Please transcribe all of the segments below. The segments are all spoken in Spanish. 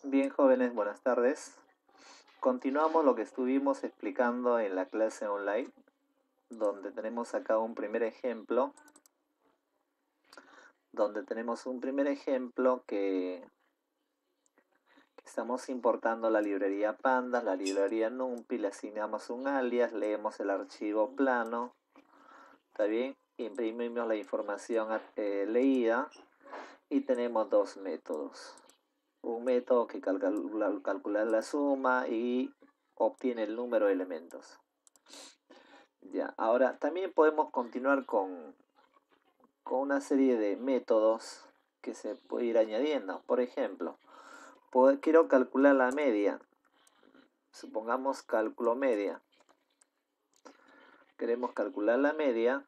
Bien, jóvenes, buenas tardes. Continuamos lo que estuvimos explicando en la clase online, donde tenemos acá un primer ejemplo, que estamos importando la librería Pandas, la librería NumPy, le asignamos un alias, leemos el archivo plano, ¿está bien? Imprimimos la información leída y tenemos dos métodos. Un método que calcula la suma y obtiene el número de elementos. Ya, ahora también podemos continuar con una serie de métodos que se puede ir añadiendo. Por ejemplo, quiero calcular la media. Supongamos cálculo media. Queremos calcular la media.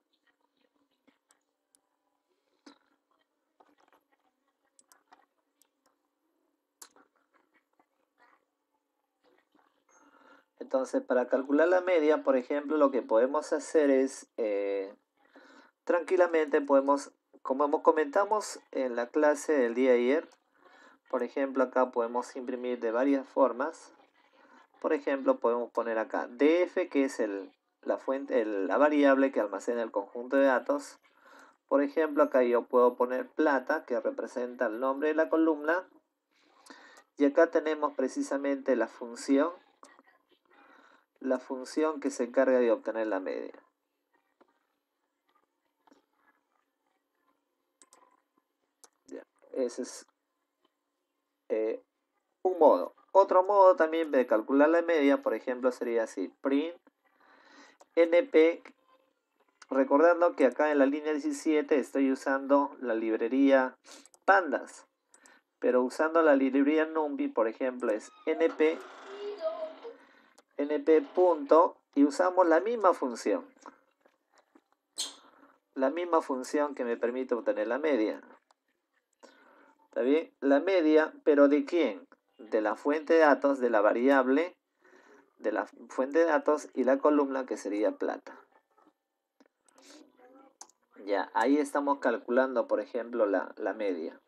Entonces, para calcular la media, por ejemplo, lo que podemos hacer es, tranquilamente podemos, como comentamos en la clase del día de ayer, por ejemplo, acá podemos imprimir de varias formas. Por ejemplo, podemos poner acá df, que es la variable que almacena el conjunto de datos. Por ejemplo, acá yo puedo poner plata, que representa el nombre de la columna. Y acá tenemos precisamente la función que se encarga de obtener la media. Ya, ese es un modo. Otro modo también de calcular la media, por ejemplo, sería así: print np. Recordando que acá en la línea 17 estoy usando la librería Pandas, pero usando la librería NumPy, por ejemplo, es np punto, y usamos la misma función que me permite obtener la media. ¿Está bien? La media, pero ¿de quién? De la fuente de datos, de la variable de la fuente de datos y la columna que sería plata. Ya, ahí estamos calculando, por ejemplo, la media.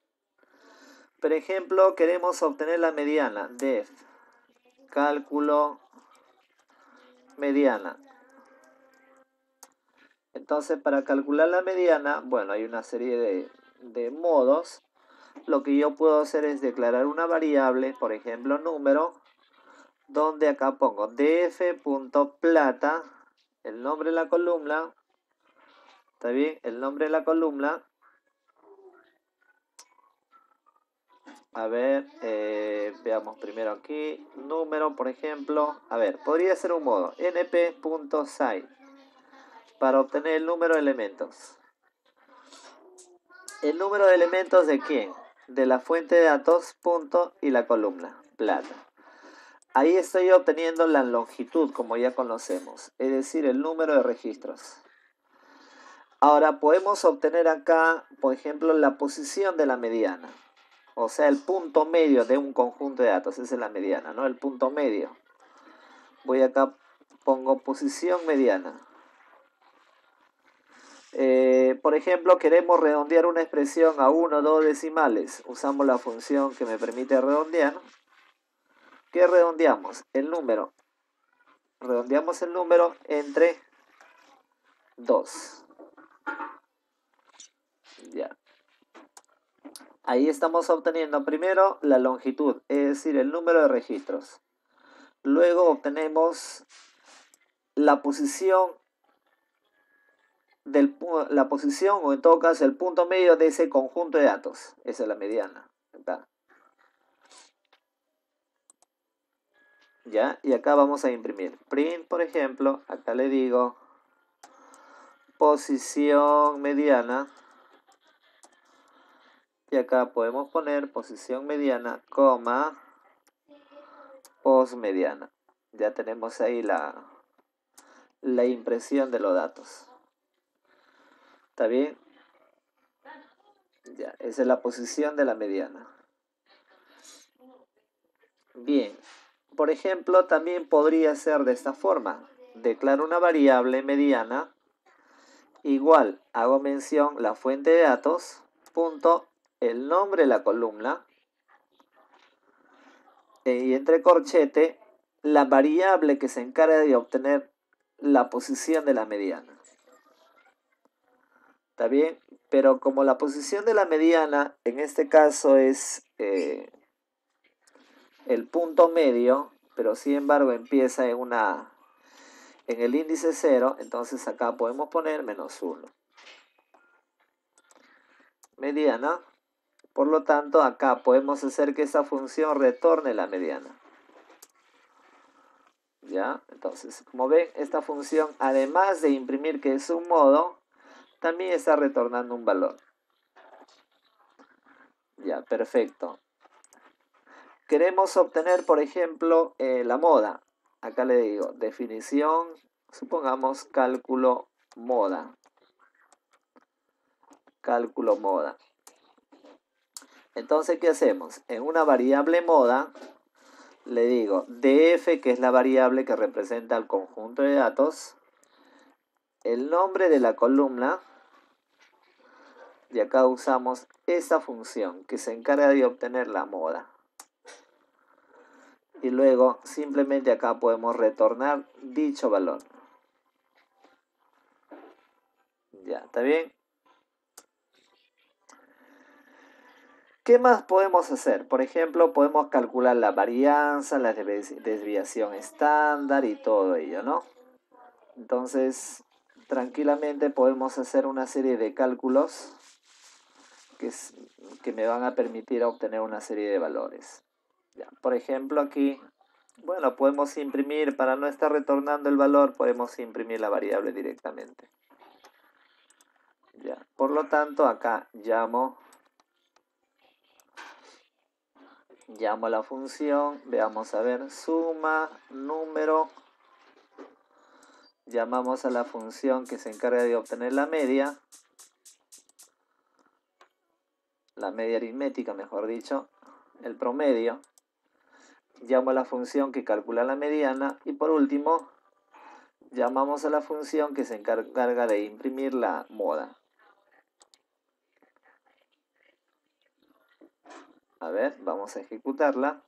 Por ejemplo, queremos obtener la mediana. Def, cálculo mediana. Entonces, para calcular la mediana, bueno, hay una serie de modos. Lo que yo puedo hacer es declarar una variable, por ejemplo, número, donde acá pongo df.plata, el nombre de la columna. ¿Está bien? El nombre de la columna. A ver, veamos primero aquí. Número, por ejemplo. A ver, podría ser un modo. np.size para obtener el número de elementos. ¿El número de elementos de quién? De la fuente de datos, punto, y la columna, plata. Ahí estoy obteniendo la longitud, como ya conocemos, es decir, el número de registros. Ahora podemos obtener acá, por ejemplo, la posición de la mediana. O sea, el punto medio de un conjunto de datos. Esa es la mediana, ¿no? El punto medio. Voy acá, pongo posición mediana. Por ejemplo, queremos redondear una expresión a 1 o 2 decimales. Usamos la función que me permite redondear. ¿Qué redondeamos? El número. Redondeamos el número entre 2. Ya. Ahí estamos obteniendo primero la longitud, es decir, el número de registros. Luego obtenemos la posición o en todo caso el punto medio de ese conjunto de datos. Esa es la mediana. Acá. ¿Ya? Y acá vamos a imprimir. Print, por ejemplo, acá le digo posición mediana. Y acá podemos poner posición mediana, coma, post mediana. Ya tenemos ahí la impresión de los datos. ¿Está bien? Ya, esa es la posición de la mediana. Bien. Por ejemplo, también podría ser de esta forma. Declaro una variable mediana igual, hago mención la fuente de datos, punto, el nombre de la columna, y entre corchete, la variable que se encarga de obtener la posición de la mediana. ¿Está bien? Pero como la posición de la mediana, en este caso es el punto medio, pero sin embargo empieza en el índice 0, entonces acá podemos poner -1. Mediana, por lo tanto acá podemos hacer que esa función retorne la mediana. ¿Ya? Entonces, como ven, esta función, además de imprimir que es un modo, también está retornando un valor. Ya, perfecto. Queremos obtener, por ejemplo, la moda. Acá le digo, definición, supongamos cálculo moda. Cálculo moda. Entonces, ¿qué hacemos? En una variable moda, le digo df, que es la variable que representa el conjunto de datos, el nombre de la columna, y acá usamos esa función que se encarga de obtener la moda. Y luego simplemente acá podemos retornar dicho valor. Ya, ¿está bien? ¿Qué más podemos hacer? Por ejemplo, podemos calcular la varianza, la desviación estándar y todo ello, ¿no? Entonces, tranquilamente podemos hacer una serie de cálculos que me van a permitir obtener una serie de valores. Ya, por ejemplo, aquí, bueno, podemos imprimir, para no estar retornando el valor, podemos imprimir la variable directamente. Ya, por lo tanto, acá llamo a la función, veamos a ver, suma, número, llamamos a la función que se encarga de obtener la media aritmética, mejor dicho, el promedio, llamo a la función que calcula la mediana y por último, llamamos a la función que se encarga de imprimir la moda. A ver, vamos a ejecutarla.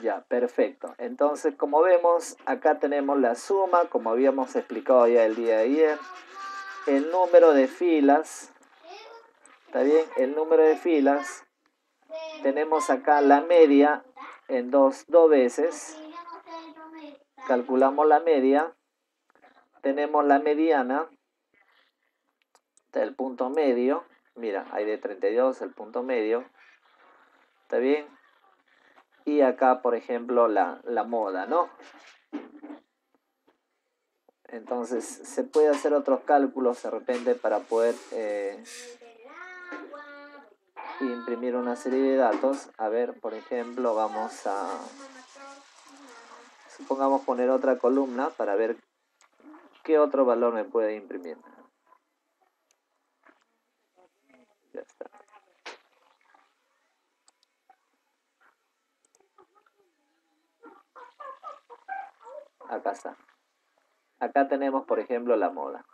Ya, perfecto. Entonces, como vemos, acá tenemos la suma, como habíamos explicado ya el día de ayer, el número de filas, ¿está bien? El número de filas, tenemos acá la media en dos veces, calculamos la media, tenemos la mediana, el punto medio, mira, hay de 32 el punto medio, ¿está bien? Y acá, por ejemplo, la moda, ¿no? Entonces, se puede hacer otros cálculos de repente para poder imprimir una serie de datos. A ver, por ejemplo, vamos a, supongamos, poner otra columna para ver qué otro valor me puede imprimir. Ya está. Acá está. Acá tenemos, por ejemplo, la moda.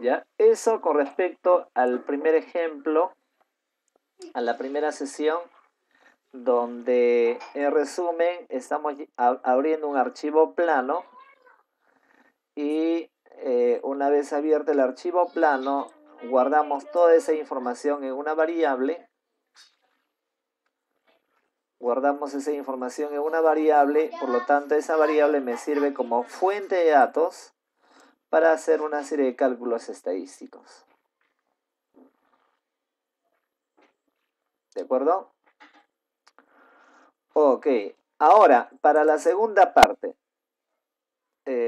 ¿Ya? Eso con respecto al primer ejemplo, a la primera sesión, donde en resumen estamos abriendo un archivo plano y una vez abierto el archivo plano, guardamos toda esa información en una variable. Guardamos esa información en una variable, por lo tanto esa variable me sirve como fuente de datos para hacer una serie de cálculos estadísticos. ¿De acuerdo? Ok, ahora, para la segunda parte.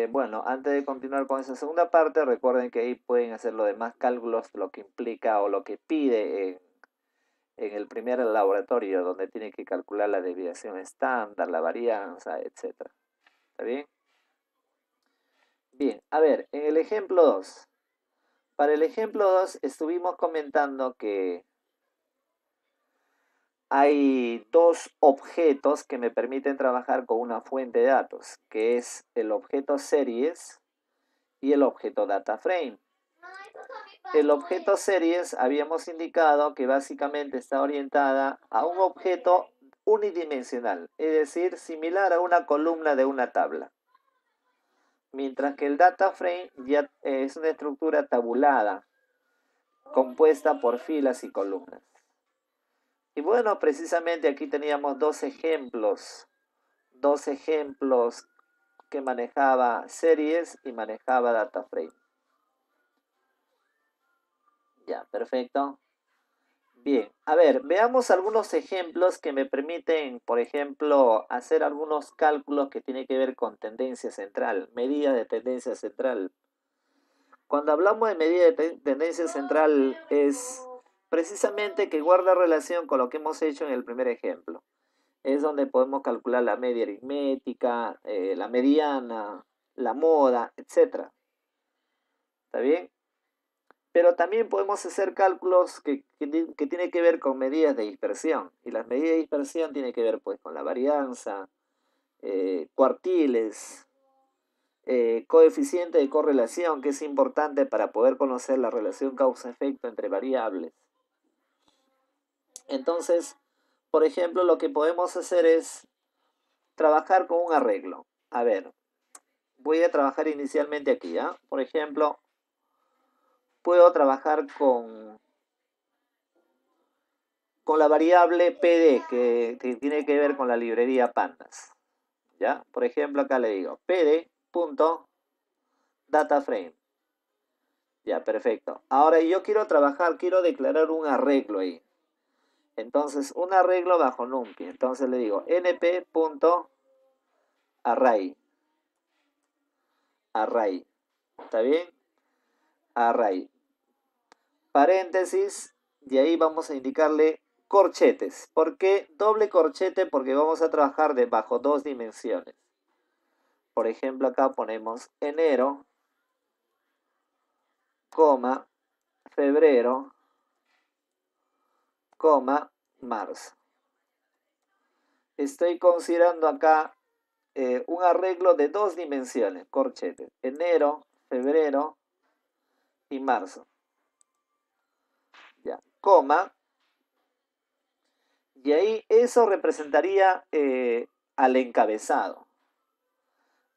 Bueno, antes de continuar con esa segunda parte, recuerden que ahí pueden hacer los demás cálculos, lo que implica o lo que pide en el primer laboratorio, donde tiene que calcular la desviación estándar, la varianza, etc. ¿Está bien? Bien, a ver, en el ejemplo 2. Para el ejemplo 2 estuvimos comentando que hay dos objetos que me permiten trabajar con una fuente de datos, que es el objeto series y el objeto data frame. El objeto series habíamos indicado que básicamente está orientada a un objeto unidimensional, es decir, similar a una columna de una tabla. Mientras que el data frame ya es una estructura tabulada, compuesta por filas y columnas. Y bueno, precisamente aquí teníamos dos ejemplos que manejaba series y manejaba data frame. Ya, perfecto. Bien, a ver, veamos algunos ejemplos que me permiten, por ejemplo, hacer algunos cálculos que tienen que ver con tendencia central, medida de tendencia central. Cuando hablamos de medida de tendencia central es precisamente que guarda relación con lo que hemos hecho en el primer ejemplo. Es donde podemos calcular la media aritmética, la mediana, la moda, etc. ¿Está bien? Pero también podemos hacer cálculos que tienen que ver con medidas de dispersión. Y las medidas de dispersión tienen que ver pues con la varianza, cuartiles, coeficiente de correlación, que es importante para poder conocer la relación causa-efecto entre variables. Entonces, por ejemplo, lo que podemos hacer es trabajar con un arreglo. A ver, voy a trabajar inicialmente aquí, ¿ah? Por ejemplo, puedo trabajar con la variable PD, que tiene que ver con la librería Pandas. ¿Ya? Por ejemplo, acá le digo pd.dataframe. Ya, perfecto. Ahora yo quiero trabajar, quiero declarar un arreglo ahí. Entonces, un arreglo bajo NumPy. Entonces le digo np.array. Array. ¿Está bien? Array. Paréntesis. Y ahí vamos a indicarle corchetes. ¿Por qué doble corchete? Porque vamos a trabajar bajo dos dimensiones. Por ejemplo, acá ponemos enero, coma, febrero, coma, marzo. Estoy considerando acá un arreglo de dos dimensiones, corchetes, enero, febrero y marzo. Ya, coma. Y ahí eso representaría al encabezado.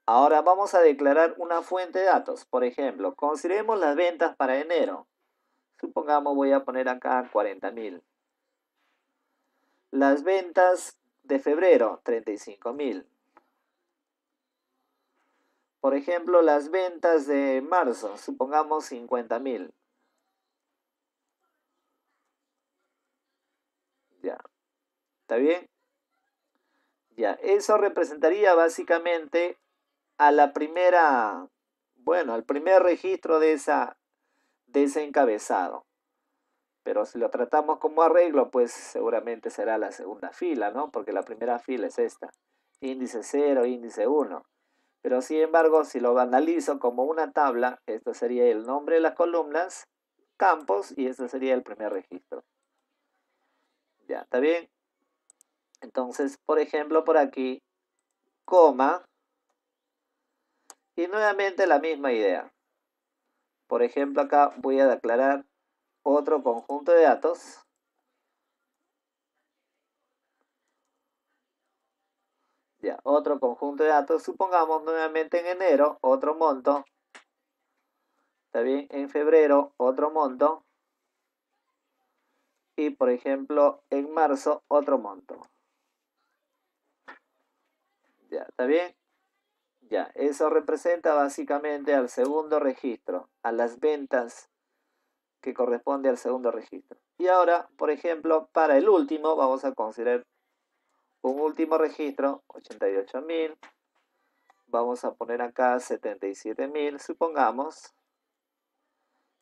Ahora vamos a declarar una fuente de datos. Por ejemplo, consideremos las ventas para enero. Supongamos voy a poner acá 40.000. Las ventas de febrero, 35.000. Por ejemplo, las ventas de marzo, supongamos 50.000. Ya, ¿está bien? Ya, eso representaría básicamente a la primera, bueno, al primer registro de ese encabezado. Pero si lo tratamos como arreglo, pues seguramente será la segunda fila, ¿no? Porque la primera fila es esta, índice 0, índice 1. Pero sin embargo, si lo analizo como una tabla, esto sería el nombre de las columnas, campos, y este sería el primer registro. Ya, ¿está bien? Entonces, por ejemplo, por aquí, coma, y nuevamente la misma idea. Por ejemplo, acá voy a declarar otro conjunto de datos. Ya, otro conjunto de datos. Supongamos nuevamente en enero, otro monto. ¿Está bien? En febrero, otro monto. Y por ejemplo, en marzo, otro monto. Ya, ¿está bien? Ya, eso representa básicamente al segundo registro, a las ventas que corresponde al segundo registro. Y ahora, por ejemplo, para el último, vamos a considerar un último registro, 88.000. Vamos a poner acá 77.000, supongamos.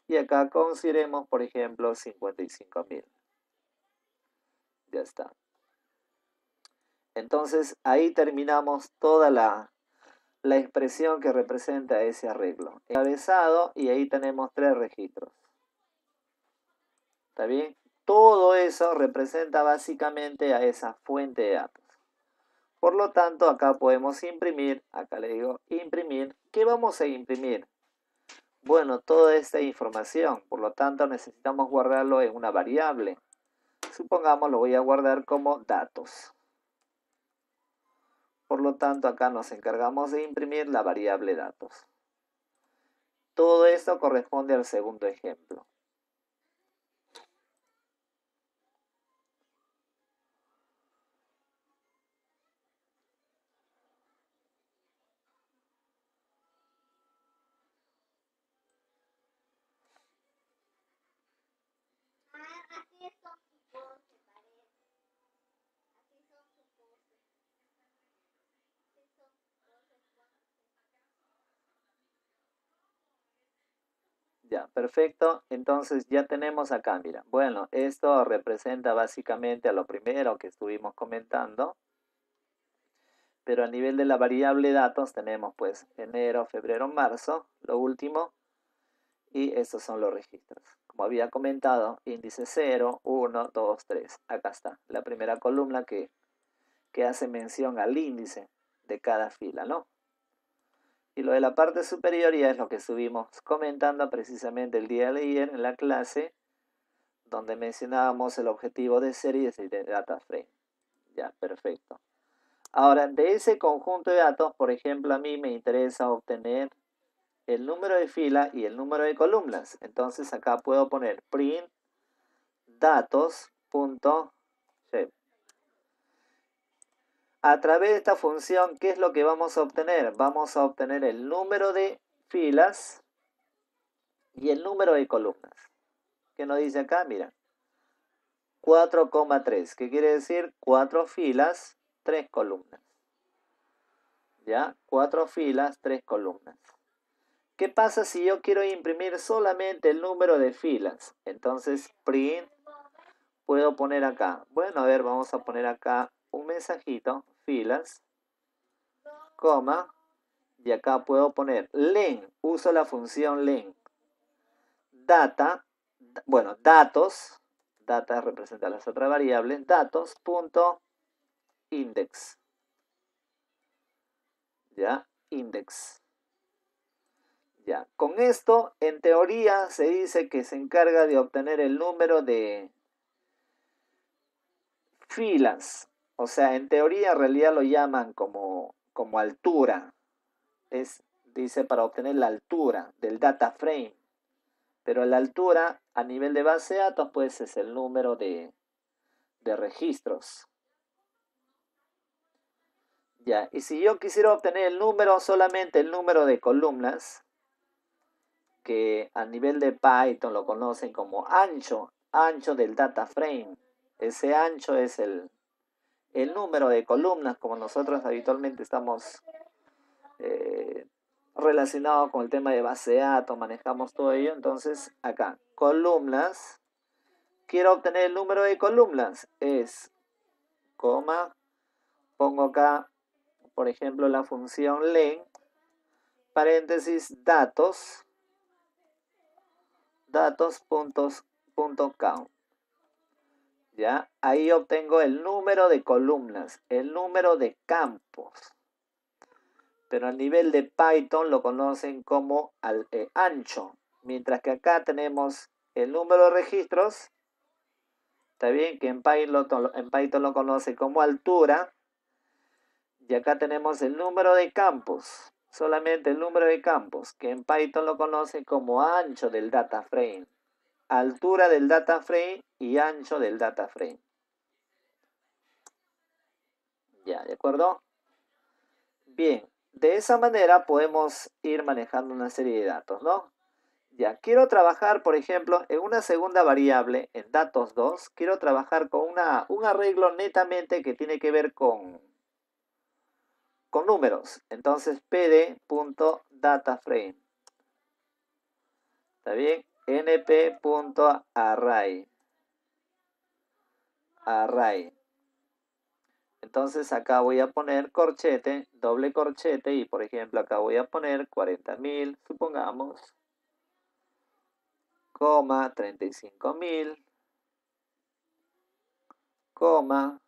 Y acá consideremos, por ejemplo, 55.000. Ya está. Entonces, ahí terminamos toda la expresión que representa ese arreglo. Encabezado, y ahí tenemos 3 registros. ¿Está bien? Todo eso representa básicamente a esa fuente de datos. Por lo tanto, acá podemos imprimir, acá le digo imprimir. ¿Qué vamos a imprimir? Bueno, toda esta información, por lo tanto necesitamos guardarlo en una variable. Supongamos lo voy a guardar como datos. Por lo tanto, acá nos encargamos de imprimir la variable datos. Todo esto corresponde al segundo ejemplo. Ya, perfecto. Entonces ya tenemos acá, mira. Bueno, esto representa básicamente a lo primero que estuvimos comentando. Pero a nivel de la variable datos tenemos pues enero, febrero, marzo, lo último. Y estos son los registros. Como había comentado, índice 0, 1, 2, 3. Acá está, la primera columna que hace mención al índice de cada fila, ¿no? Y lo de la parte superior ya es lo que estuvimos comentando precisamente el día de ayer en la clase, donde mencionábamos el objetivo de series y de data frame. Ya, perfecto. Ahora, de ese conjunto de datos, por ejemplo, a mí me interesa obtener el número de fila y el número de columnas. Entonces acá puedo poner print datos.shape. A través de esta función, ¿qué es lo que vamos a obtener? Vamos a obtener el número de filas y el número de columnas. ¿Qué nos dice acá? Mira, 4,3. ¿Qué quiere decir? 4 filas, 3 columnas. ¿Ya? 4 filas, 3 columnas. ¿Qué pasa si yo quiero imprimir solamente el número de filas? Entonces, print, puedo poner acá. Bueno, a ver, vamos a poner acá un mensajito, filas, coma, y acá puedo poner len, uso la función len. Data, bueno, datos, data representa las otras variables, datos.index. ¿Ya? Index. Ya, con esto, en teoría, se dice que se encarga de obtener el número de filas. O sea, en teoría, en realidad lo llaman como altura. Dice para obtener la altura del data frame. Pero la altura a nivel de base de datos, pues es el número de registros. Ya, y si yo quisiera obtener el número, solamente el número de columnas, que a nivel de Python lo conocen como ancho del data frame. Ese ancho es el número de columnas, como nosotros habitualmente estamos relacionados con el tema de base de datos, manejamos todo ello. Entonces, acá, columnas, quiero obtener el número de columnas, es, coma, pongo acá, por ejemplo, la función len, paréntesis, datos.count. ¿Ya? Ahí obtengo el número de columnas, el número de campos. Pero a nivel de Python lo conocen como ancho. Mientras que acá tenemos el número de registros. Está bien que en Python lo conoce como altura. Y acá tenemos el número de campos. Solamente el número de campos, que en Python lo conoce como ancho del data frame. Altura del data frame y ancho del data frame. Ya, ¿de acuerdo? Bien, de esa manera podemos ir manejando una serie de datos, ¿no? Ya, quiero trabajar, por ejemplo, en una segunda variable, en datos 2, quiero trabajar con un arreglo netamente que tiene que ver con números. Entonces, pd.dataframe. ¿Está bien? np.array. Array. Entonces acá voy a poner corchete, doble corchete, y por ejemplo acá voy a poner 40.000, supongamos, coma 35.000, coma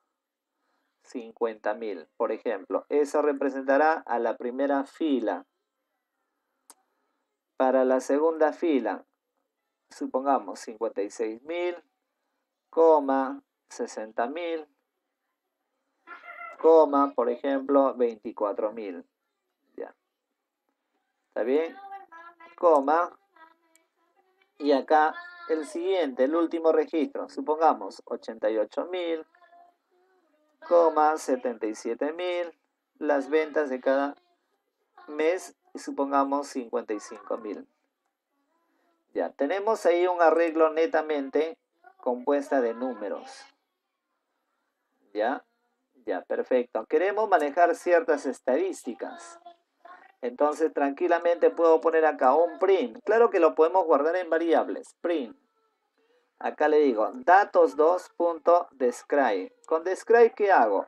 50.000. Por ejemplo, eso representará a la primera fila. Para la segunda fila, supongamos 56.000, coma 60.000, coma, por ejemplo, 24.000. Ya. ¿Está bien? Coma. Y acá el siguiente, el último registro, supongamos 88.000, coma 77.000, las ventas de cada mes, y supongamos 55.000. Ya, tenemos ahí un arreglo netamente compuesta de números. Ya, ya, perfecto. Queremos manejar ciertas estadísticas. Entonces, tranquilamente puedo poner acá un print. Claro que lo podemos guardar en variables. Print. Acá le digo datos2.describe. Con describe, ¿qué hago?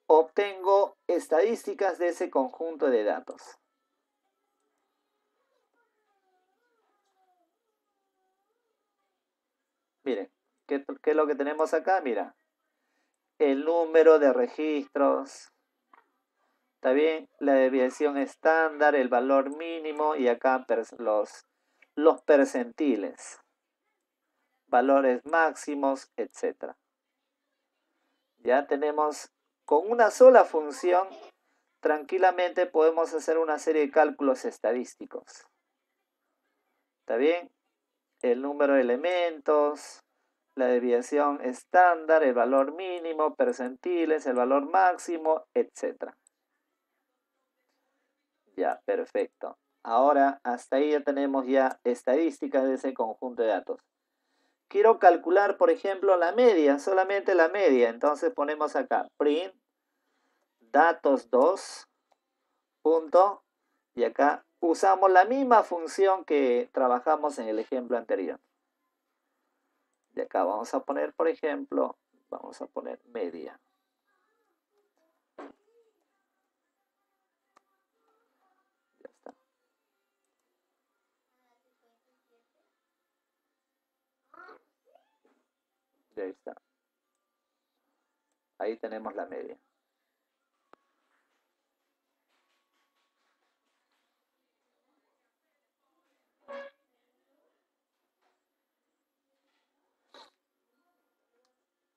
Obtengo estadísticas de ese conjunto de datos. Miren, ¿qué es lo que tenemos acá? Mira, el número de registros, ¿está bien? La desviación estándar, el valor mínimo y acá los percentiles, valores máximos, etc. Ya tenemos, con una sola función, tranquilamente podemos hacer una serie de cálculos estadísticos. ¿Está bien? El número de elementos, la desviación estándar, el valor mínimo, percentiles, el valor máximo, etc. Ya, perfecto. Ahora, hasta ahí ya tenemos ya estadísticas de ese conjunto de datos. Quiero calcular, por ejemplo, la media, solamente la media. Entonces ponemos acá print datos2 punto, y acá usamos la misma función que trabajamos en el ejemplo anterior. Y acá vamos a poner, por ejemplo, vamos a poner media. Ya está. Ya está. Ahí tenemos la media.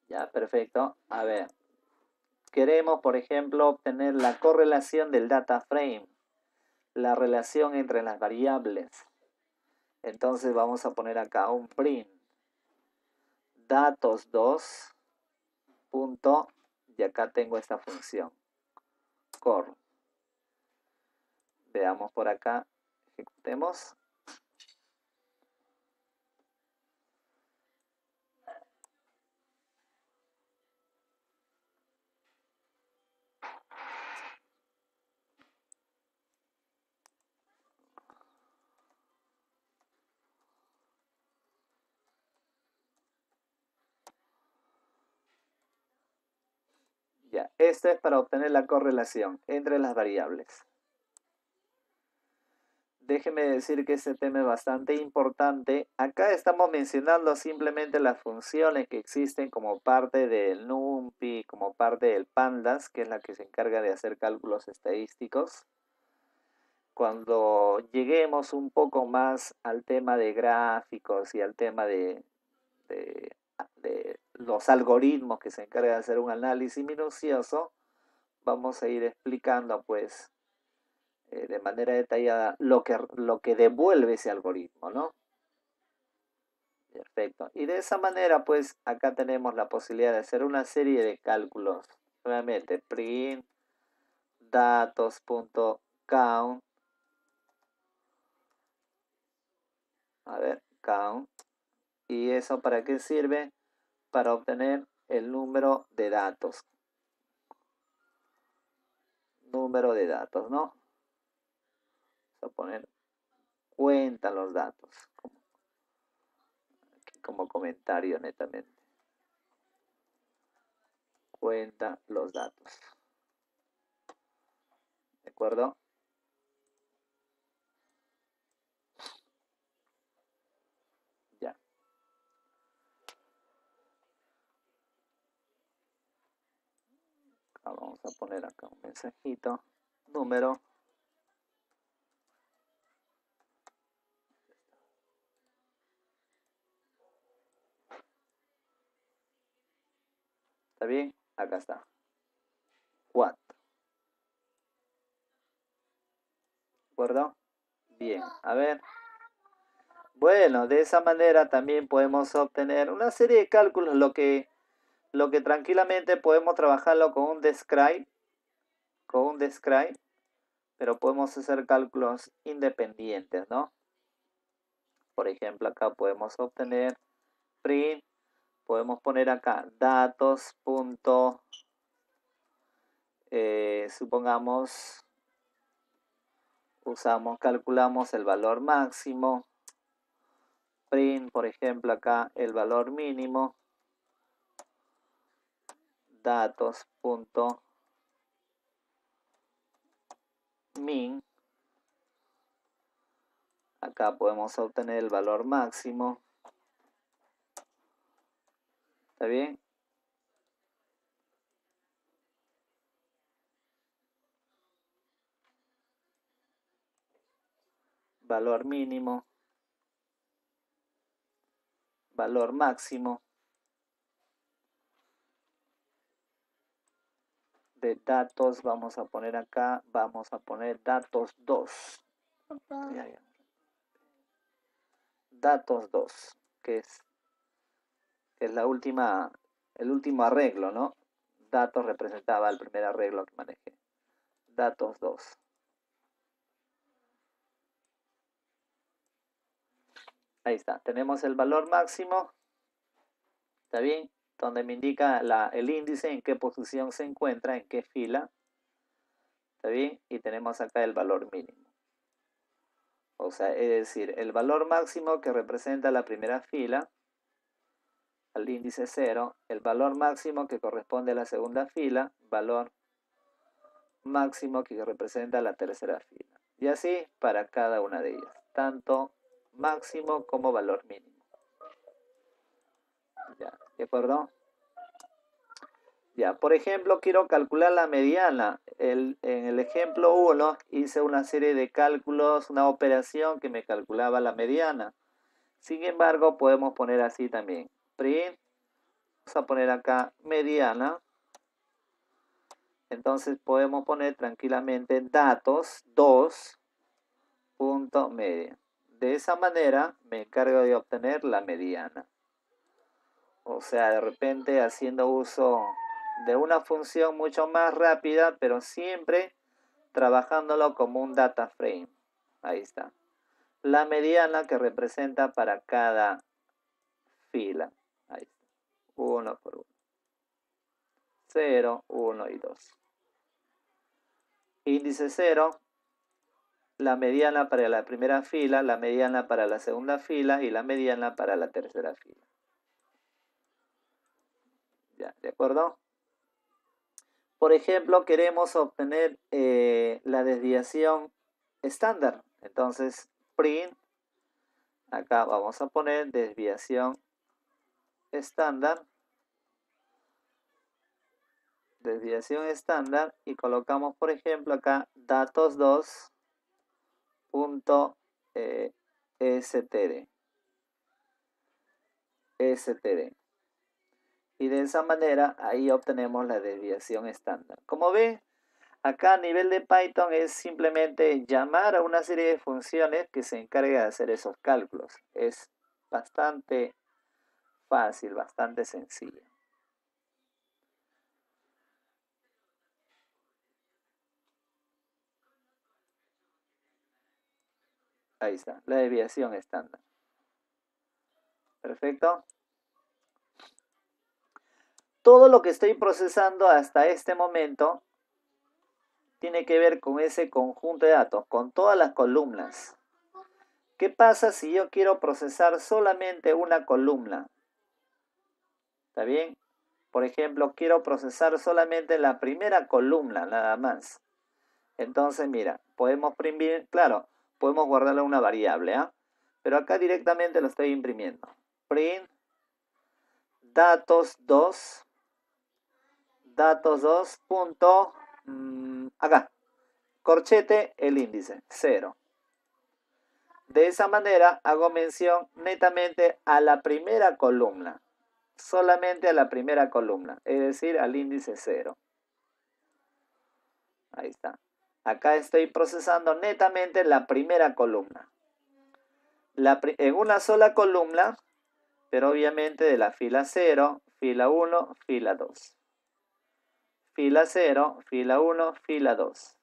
Ya, perfecto. A ver, queremos, por ejemplo, obtener la correlación del data frame, la relación entre las variables. Entonces vamos a poner acá un print datos2 punto, y acá tengo esta función cor. Veamos por acá, ejecutemos. Ya, esto es para obtener la correlación entre las variables. Déjeme decir que este tema es bastante importante. Acá estamos mencionando simplemente las funciones que existen como parte del NumPy, como parte del Pandas, que es la que se encarga de hacer cálculos estadísticos. Cuando lleguemos un poco más al tema de gráficos y al tema de los algoritmos que se encargan de hacer un análisis minucioso, vamos a ir explicando pues de manera detallada lo que devuelve ese algoritmo, ¿no? Perfecto. Y de esa manera, pues, acá tenemos la posibilidad de hacer una serie de cálculos. Nuevamente, print datos punto count. A ver, count. ¿Y eso para qué sirve? Para obtener el número de datos. Número de datos, ¿no? Vamos a poner cuenta los datos. Como comentario netamente. Cuenta los datos. ¿De acuerdo? Ya. Vamos a poner acá un mensajito. Número. ¿Está bien? Acá está. 4. ¿De acuerdo? Bien. A ver. Bueno, de esa manera también podemos obtener una serie de cálculos, lo que tranquilamente podemos trabajarlo con un describe, pero podemos hacer cálculos independientes, ¿no? Por ejemplo, acá podemos obtener print, podemos poner acá datos, punto, supongamos, calculamos el valor máximo, print, por ejemplo, acá el valor mínimo, datos, punto, min. Acá podemos obtener el valor máximo. ¿Está bien? Valor mínimo. Valor máximo. De datos vamos a poner acá, vamos a poner datos 2. Datos 2, que es la última, el último arreglo, ¿no? Datos representaba el primer arreglo que manejé. Datos 2. Ahí está, tenemos el valor máximo. ¿Está bien? Donde me indica el índice, en qué posición se encuentra, en qué fila. ¿Está bien? Y tenemos acá el valor mínimo. O sea, es decir, el valor máximo que representa la primera fila, al índice 0, el valor máximo que corresponde a la segunda fila, valor máximo que representa la tercera fila. Y así para cada una de ellas, tanto máximo como valor mínimo. Ya, ¿de acuerdo? Ya, por ejemplo, quiero calcular la mediana. En el ejemplo 1 hice una serie de cálculos, una operación que me calculaba la mediana. Sin embargo, podemos poner así también. Print, vamos a poner acá mediana. Entonces podemos poner tranquilamente datos 2 punto media. De esa manera me encargo de obtener la mediana. O sea, de repente haciendo uso de una función mucho más rápida, pero siempre trabajándolo como un data frame. Ahí está. La mediana que representa para cada fila. Ahí está. 1 por 1. 0, 1 y 2. Índice 0. La mediana para la primera fila, la mediana para la segunda fila y la mediana para la tercera fila. Ya, ¿de acuerdo? Por ejemplo, queremos obtener la desviación estándar. Entonces, print, acá vamos a poner desviación estándar. Desviación estándar y colocamos, por ejemplo, acá datos 2 punto std. Y de esa manera ahí obtenemos la desviación estándar. Como ven, acá a nivel de Python es simplemente llamar a una serie de funciones que se encarga de hacer esos cálculos. Es bastante fácil, bastante sencillo. Ahí está, la desviación estándar. Perfecto. Todo lo que estoy procesando hasta este momento tiene que ver con ese conjunto de datos, con todas las columnas. ¿Qué pasa si yo quiero procesar solamente una columna? ¿Está bien? Por ejemplo, quiero procesar solamente la primera columna, nada más. Entonces, mira, podemos imprimir, claro, podemos guardarle una variable, ¿ah? Pero acá directamente lo estoy imprimiendo. Print datos2, punto, acá, corchete, el índice, 0. De esa manera hago mención netamente a la primera columna, solamente a la primera columna, es decir, al índice 0. Ahí está. Acá estoy procesando netamente la primera columna. En una sola columna, pero obviamente de la fila 0, fila 1, fila 2. Fila 0, fila 1, fila 2.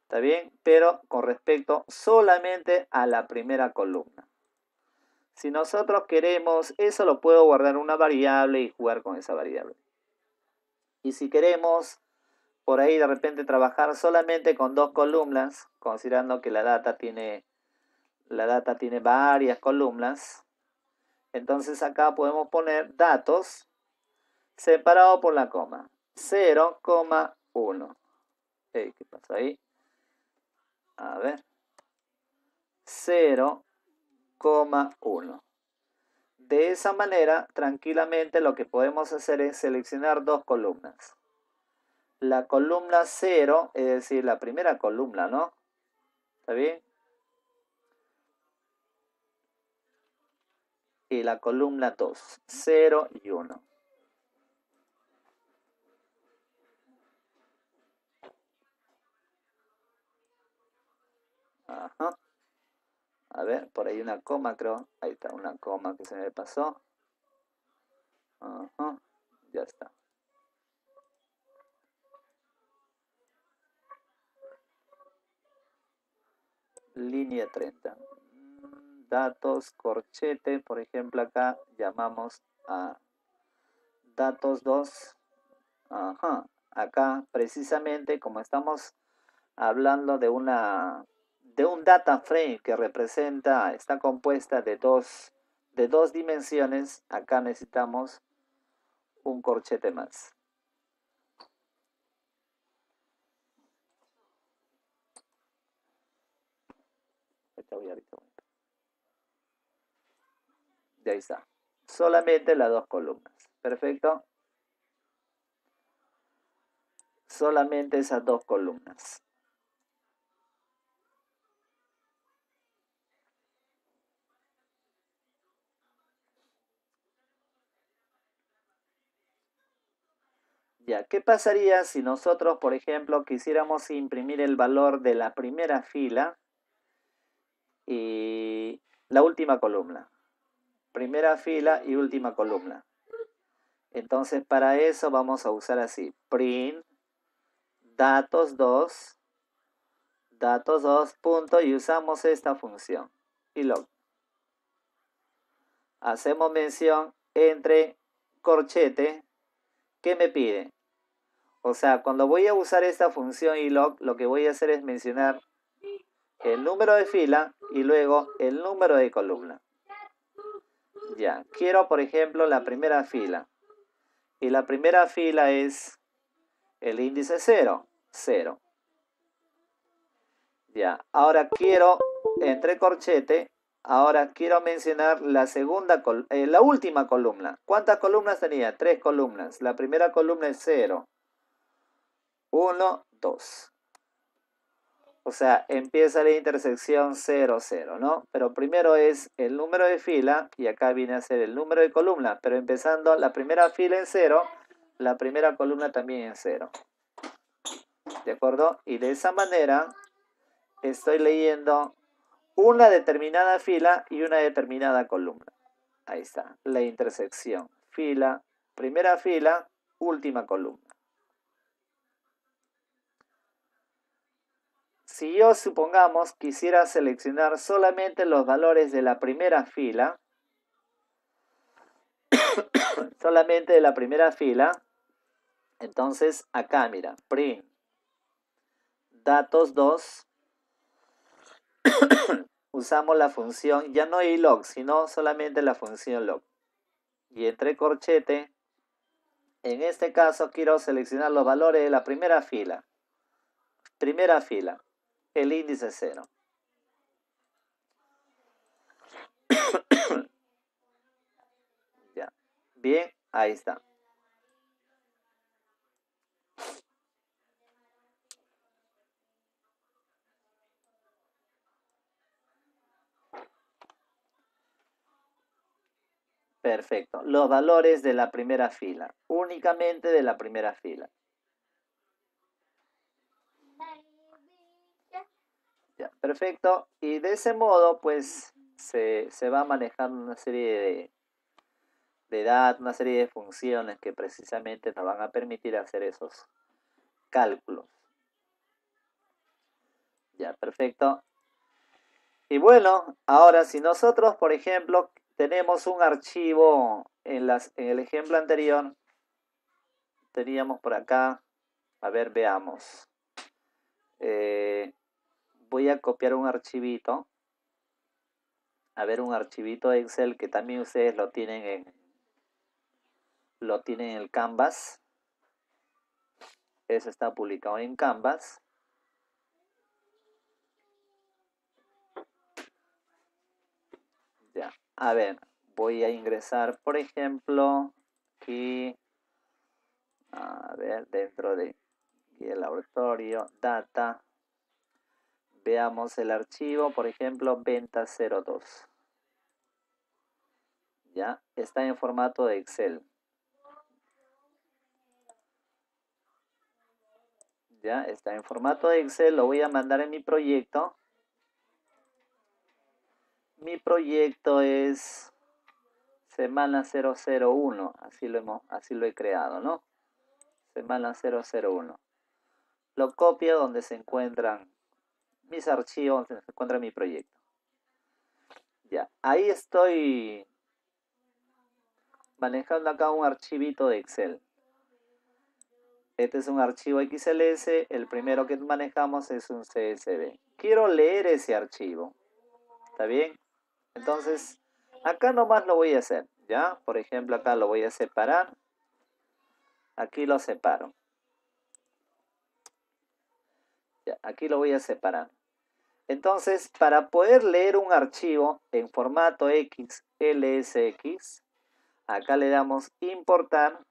¿Está bien? Pero con respecto solamente a la primera columna. Si nosotros queremos, eso lo puedo guardar en una variable y jugar con esa variable. Y si queremos, por ahí de repente trabajar solamente con 2 columnas, considerando que la data tiene varias columnas, entonces acá podemos poner datos separado por la coma. 0,1. ¿Qué pasó ahí? A ver. 0,1. De esa manera, tranquilamente lo que podemos hacer es seleccionar 2 columnas. La columna 0, es decir, la primera columna, ¿no? ¿Está bien? Y la columna 2, 0 y 1. Ajá. A ver, por ahí una coma, creo. Ahí está, una coma que se me pasó. Ajá. Ya está. Línea 30. Datos, corchete. Por ejemplo, acá llamamos a datos 2. Ajá. Acá, precisamente, como estamos hablando de un data frame que está compuesta de dos dimensiones, acá necesitamos un corchete más. De ahí está. Solamente las 2 columnas. Perfecto. Solamente esas 2 columnas. Ya, ¿qué pasaría si nosotros, por ejemplo, quisiéramos imprimir el valor de la primera fila y la última columna? Primera fila y última columna. Entonces, para eso vamos a usar así. Print datos2, punto, y usamos esta función. Y log. Hacemos mención entre corchete. ¿Qué me pide? O sea, cuando voy a usar esta función y log, lo que voy a hacer es mencionar el número de fila y luego el número de columna. Ya, quiero por ejemplo la primera fila. Y la primera fila es el índice 0, 0. Ya, ahora quiero, entre corchete, ahora quiero mencionar la última columna. ¿Cuántas columnas tenía? 3 columnas. La primera columna es 0. 1, 2. O sea, empieza la intersección 0, 0, ¿no? Pero primero es el número de fila y acá viene a ser el número de columna. Pero empezando la primera fila en 0, la primera columna también en 0. ¿De acuerdo? Y de esa manera estoy leyendo una determinada fila y una determinada columna. Ahí está, la intersección. Fila, primera fila, última columna. si yo, supongamos, quisiera seleccionar solamente los valores de la primera fila, solamente de la primera fila, entonces acá, mira, print datos 2, usamos la función, ya no ilog, sino solamente la función log. Y entre corchete, en este caso quiero seleccionar los valores de la primera fila. Primera fila, el índice 0. Ya. Bien, ahí está. Perfecto. Los valores de la primera fila. Únicamente de la primera fila. Ya, perfecto. Y de ese modo, pues, se va manejando una serie de datos, una serie de funciones que precisamente nos van a permitir hacer esos cálculos. Ya, perfecto. Y bueno, ahora si nosotros, por ejemplo, tenemos un archivo en el ejemplo anterior, teníamos por acá, a ver, veamos. Voy a copiar un archivito. A ver, un archivito de Excel que también ustedes lo tienen en el Canvas. Eso está publicado en Canvas. Ya, a ver, voy a ingresar, por ejemplo, aquí, a ver, dentro de el laboratorio, data, veamos el archivo, por ejemplo, venta 02. Ya, está en formato de Excel. Ya, está en formato de Excel, lo voy a mandar en mi proyecto. Mi proyecto es semana 001, así lo he creado, ¿no? Semana 001. Lo copio donde se encuentran mis archivos, donde se encuentra mi proyecto. Ya, ahí estoy manejando acá un archivito de Excel. Este es un archivo XLS, el primero que manejamos es un CSV. Quiero leer ese archivo, ¿está bien? Entonces, acá nomás lo voy a hacer, ¿ya? Por ejemplo, acá lo voy a separar. Aquí lo separo. Ya, aquí lo voy a separar. Entonces, para poder leer un archivo en formato XLSX, acá le damos importar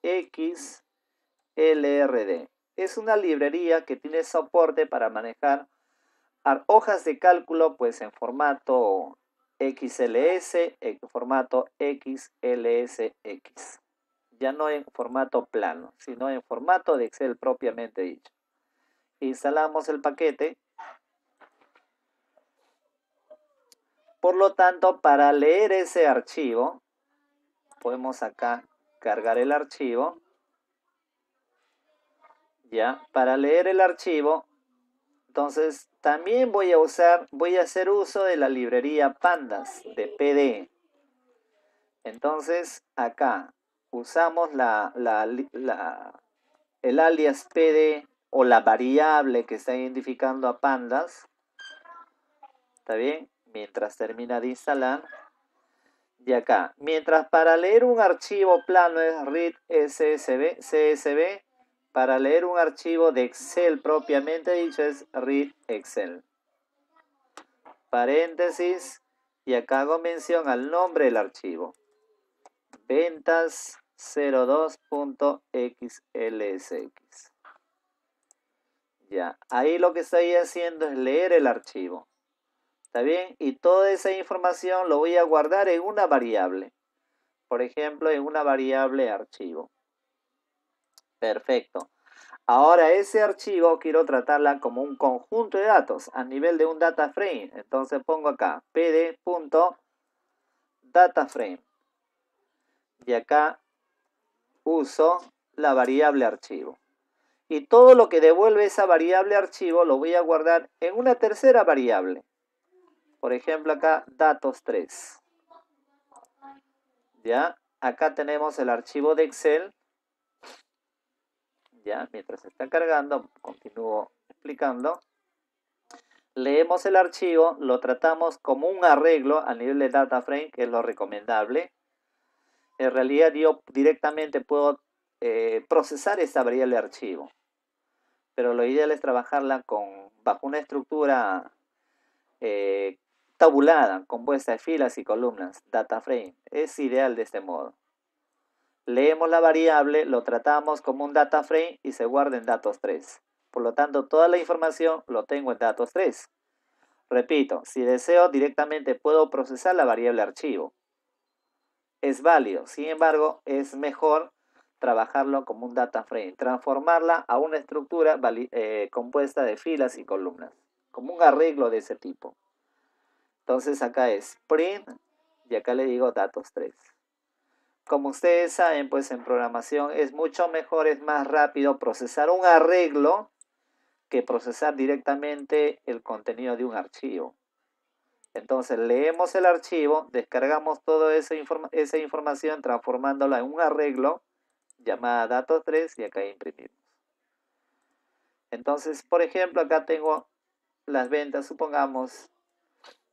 XLRD. Es una librería que tiene soporte para manejar hojas de cálculo pues en formato XLS, en formato XLSX. Ya no en formato plano, sino en formato de Excel propiamente dicho. Instalamos el paquete. Por lo tanto, para leer ese archivo, podemos acá cargar el archivo. Ya, para leer el archivo, entonces también voy a hacer uso de la librería Pandas de PD. Entonces, acá usamos el alias PD o la variable que está identificando a Pandas. ¿Está bien? Mientras termina de instalar. Y acá, mientras para leer un archivo plano es read CSV, para leer un archivo de Excel propiamente dicho es read Excel. Paréntesis, y acá hago mención al nombre del archivo. Ventas 02.xlsx. Ya, ahí lo que estoy haciendo es leer el archivo. ¿Está bien? Y toda esa información lo voy a guardar en una variable. Por ejemplo, en una variable archivo. Perfecto. Ahora ese archivo quiero tratarla como un conjunto de datos a nivel de un data frame. Entonces pongo acá pd.dataframe. Y acá uso la variable archivo. Y todo lo que devuelve esa variable archivo lo voy a guardar en una tercera variable. Por ejemplo, acá datos 3. ¿Ya? Acá tenemos el archivo de Excel. ¿Ya? Mientras se está cargando, continúo explicando. Leemos el archivo, lo tratamos como un arreglo a nivel de data frame, que es lo recomendable. En realidad yo directamente puedo procesar esta variable archivo, pero lo ideal es trabajarla bajo una estructura tabulada, compuesta de filas y columnas, data frame. Es ideal de este modo. Leemos la variable, lo tratamos como un data frame y se guarda en datos 3. Por lo tanto, toda la información lo tengo en datos 3. Repito, si deseo directamente puedo procesar la variable archivo. Es válido, sin embargo, es mejor trabajarlo como un data frame, transformarla a una estructura compuesta de filas y columnas, como un arreglo de ese tipo. Entonces acá es print y acá le digo datos 3. Como ustedes saben, pues en programación es mucho mejor, es más rápido procesar un arreglo que procesar directamente el contenido de un archivo. Entonces leemos el archivo, descargamos toda esa información transformándola en un arreglo llamada datos 3 y acá imprimimos. Entonces, por ejemplo, acá tengo las ventas, supongamos,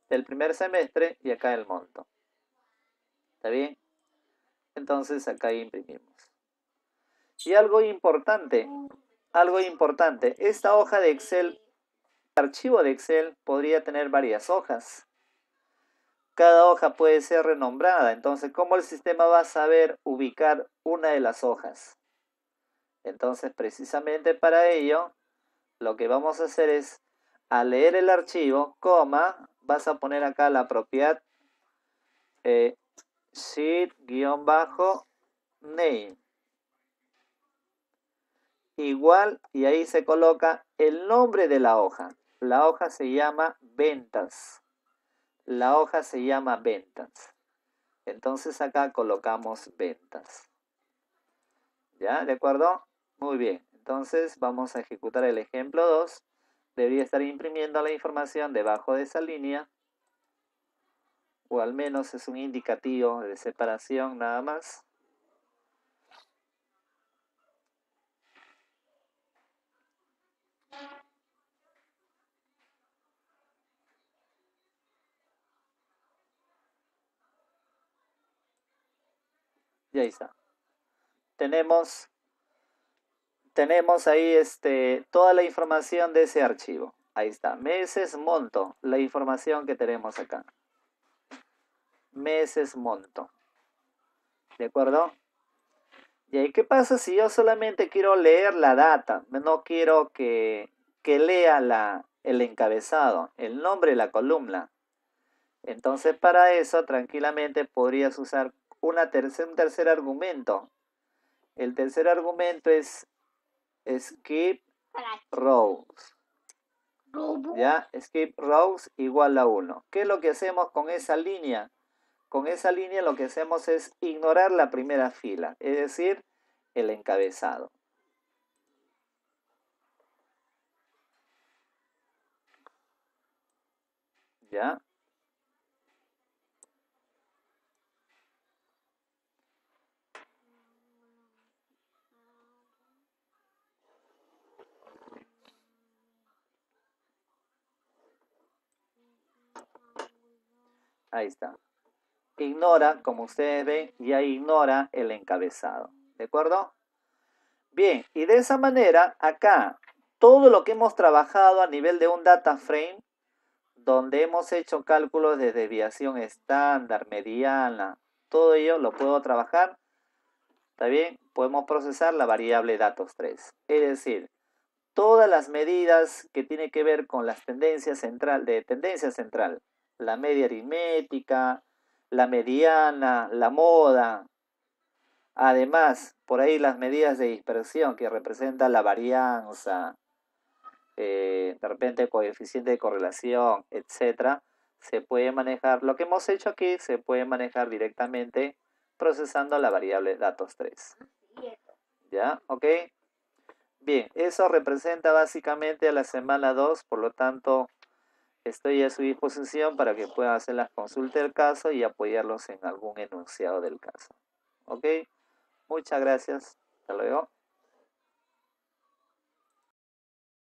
del primer semestre y acá el monto. ¿Está bien? Entonces acá imprimimos. Y algo importante, esta hoja de Excel, archivo de Excel podría tener varias hojas. Cada hoja puede ser renombrada. Entonces, ¿cómo el sistema va a saber ubicar una de las hojas? Entonces, precisamente para ello, lo que vamos a hacer es, al leer el archivo, coma, vas a poner acá la propiedad sheet-name. Igual, y ahí se coloca el nombre de la hoja. La hoja se llama ventas. La hoja se llama ventas. Entonces acá colocamos ventas. ¿Ya? ¿De acuerdo? Muy bien. Entonces vamos a ejecutar el ejemplo 2. Debería estar imprimiendo la información debajo de esa línea. O al menos es un indicativo de separación nada más. Y ahí está. Tenemos ahí toda la información de ese archivo. Ahí está. Meses, monto. La información que tenemos acá. Meses, monto. ¿De acuerdo? Y ahí, ¿qué pasa si yo solamente quiero leer la data? No quiero que lea el encabezado, el nombre de la columna. Entonces, para eso, tranquilamente podrías usar un tercer argumento. El tercer argumento es skip rows. ¿Ya? Skip rows igual a 1. ¿Qué es lo que hacemos con esa línea? Con esa línea lo que hacemos es ignorar la primera fila, es decir, el encabezado. ¿Ya? Ahí está. Ignora, como ustedes ven, ya ignora el encabezado. ¿De acuerdo? Bien, y de esa manera, acá, todo lo que hemos trabajado a nivel de un data frame, donde hemos hecho cálculos de desviación estándar, mediana, todo ello lo puedo trabajar. ¿Está bien? Podemos procesar la variable datos 3. Es decir, todas las medidas que tienen que ver con las tendencias de tendencia central, la media aritmética, la mediana, la moda. Además, por ahí las medidas de dispersión que representan la varianza, de repente coeficiente de correlación, etcétera, se puede manejar. Lo que hemos hecho aquí se puede manejar directamente procesando la variable datos 3. ¿Ya? ¿Ok? Bien, eso representa básicamente a la semana 2, por lo tanto, estoy a su disposición para que puedan hacer las consultas del caso y apoyarlos en algún enunciado del caso. ¿Ok? Muchas gracias. Hasta luego.